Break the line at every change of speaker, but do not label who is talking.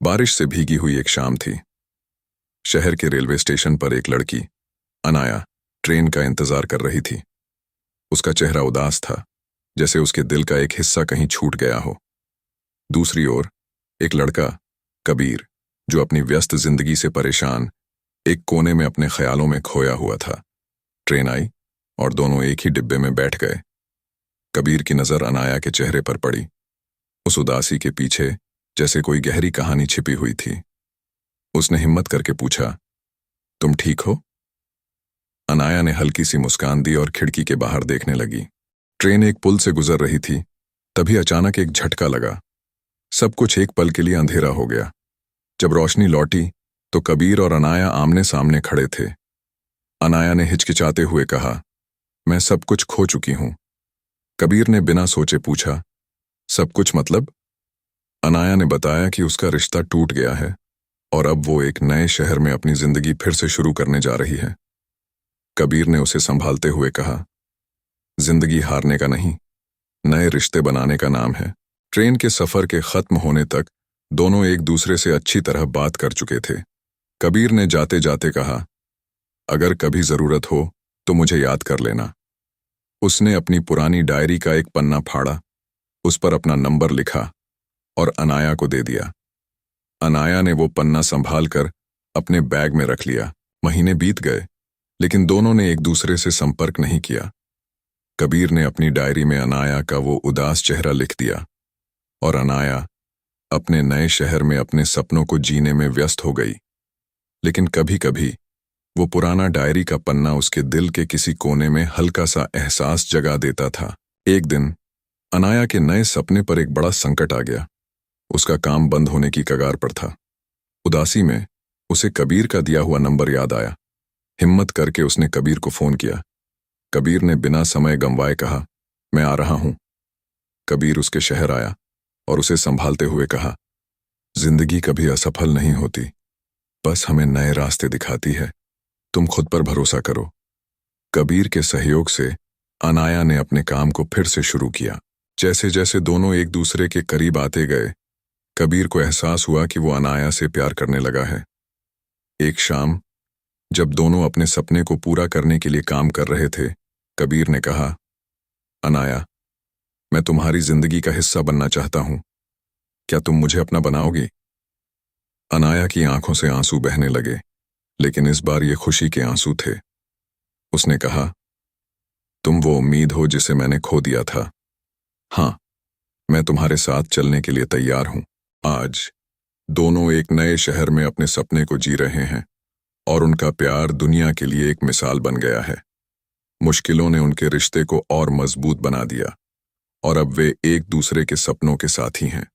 बारिश से भीगी हुई एक शाम थी। शहर के रेलवे स्टेशन पर एक लड़की, अनाया, ट्रेन का इंतजार कर रही थी। उसका चेहरा उदास था, जैसे उसके दिल का एक हिस्सा कहीं छूट गया हो। दूसरी ओर एक लड़का, कबीर, जो अपनी व्यस्त जिंदगी से परेशान, एक कोने में अपने ख्यालों में खोया हुआ था। ट्रेन आई और दोनों एक ही डिब्बे में बैठ गए। कबीर की नजर अनाया के चेहरे पर पड़ी। उस उदासी के पीछे जैसे कोई गहरी कहानी छिपी हुई थी। उसने हिम्मत करके पूछा, तुम ठीक हो? अनाया ने हल्की सी मुस्कान दी और खिड़की के बाहर देखने लगी। ट्रेन एक पुल से गुजर रही थी, तभी अचानक एक झटका लगा। सब कुछ एक पल के लिए अंधेरा हो गया। जब रोशनी लौटी तो कबीर और अनाया आमने सामने खड़े थे। अनाया ने हिचकिचाते हुए कहा, मैं सब कुछ खो चुकी हूं। कबीर ने बिना सोचे पूछा, सब कुछ मतलब? अनाया ने बताया कि उसका रिश्ता टूट गया है और अब वो एक नए शहर में अपनी जिंदगी फिर से शुरू करने जा रही है। कबीर ने उसे संभालते हुए कहा, जिंदगी हारने का नहीं, नए रिश्ते बनाने का नाम है। ट्रेन के सफर के खत्म होने तक दोनों एक दूसरे से अच्छी तरह बात कर चुके थे। कबीर ने जाते जाते कहा, अगर कभी जरूरत हो तो मुझे याद कर लेना। उसने अपनी पुरानी डायरी का एक पन्ना फाड़ा, उस पर अपना नंबर लिखा और अनाया को दे दिया। अनाया ने वो पन्ना संभाल कर अपने बैग में रख लिया। महीने बीत गए, लेकिन दोनों ने एक दूसरे से संपर्क नहीं किया। कबीर ने अपनी डायरी में अनाया का वो उदास चेहरा लिख दिया और अनाया अपने नए शहर में अपने सपनों को जीने में व्यस्त हो गई। लेकिन कभी कभी वो पुराना डायरी का पन्ना उसके दिल के किसी कोने में हल्का सा एहसास जगा देता था। एक दिन अनाया के नए सपने पर एक बड़ा संकट आ गया। उसका काम बंद होने की कगार पर था। उदासी में उसे कबीर का दिया हुआ नंबर याद आया। हिम्मत करके उसने कबीर को फोन किया। कबीर ने बिना समय गंवाए कहा, मैं आ रहा हूं। कबीर उसके शहर आया और उसे संभालते हुए कहा, जिंदगी कभी असफल नहीं होती, बस हमें नए रास्ते दिखाती है। तुम खुद पर भरोसा करो। कबीर के सहयोग से अनाया ने अपने काम को फिर से शुरू किया। जैसे जैसे दोनों एक दूसरे के करीब आते गए, कबीर को एहसास हुआ कि वो अनाया से प्यार करने लगा है। एक शाम जब दोनों अपने सपने को पूरा करने के लिए काम कर रहे थे, कबीर ने कहा, अनाया, मैं तुम्हारी जिंदगी का हिस्सा बनना चाहता हूं। क्या तुम मुझे अपना बनाओगी? अनाया की आंखों से आंसू बहने लगे, लेकिन इस बार ये खुशी के आंसू थे। उसने कहा, तुम वो उम्मीद हो जिसे मैंने खो दिया था। हाँ, मैं तुम्हारे साथ चलने के लिए तैयार हूं। आज दोनों एक नए शहर में अपने सपने को जी रहे हैं और उनका प्यार दुनिया के लिए एक मिसाल बन गया है। मुश्किलों ने उनके रिश्ते को और मजबूत बना दिया और अब वे एक दूसरे के सपनों के साथी हैं।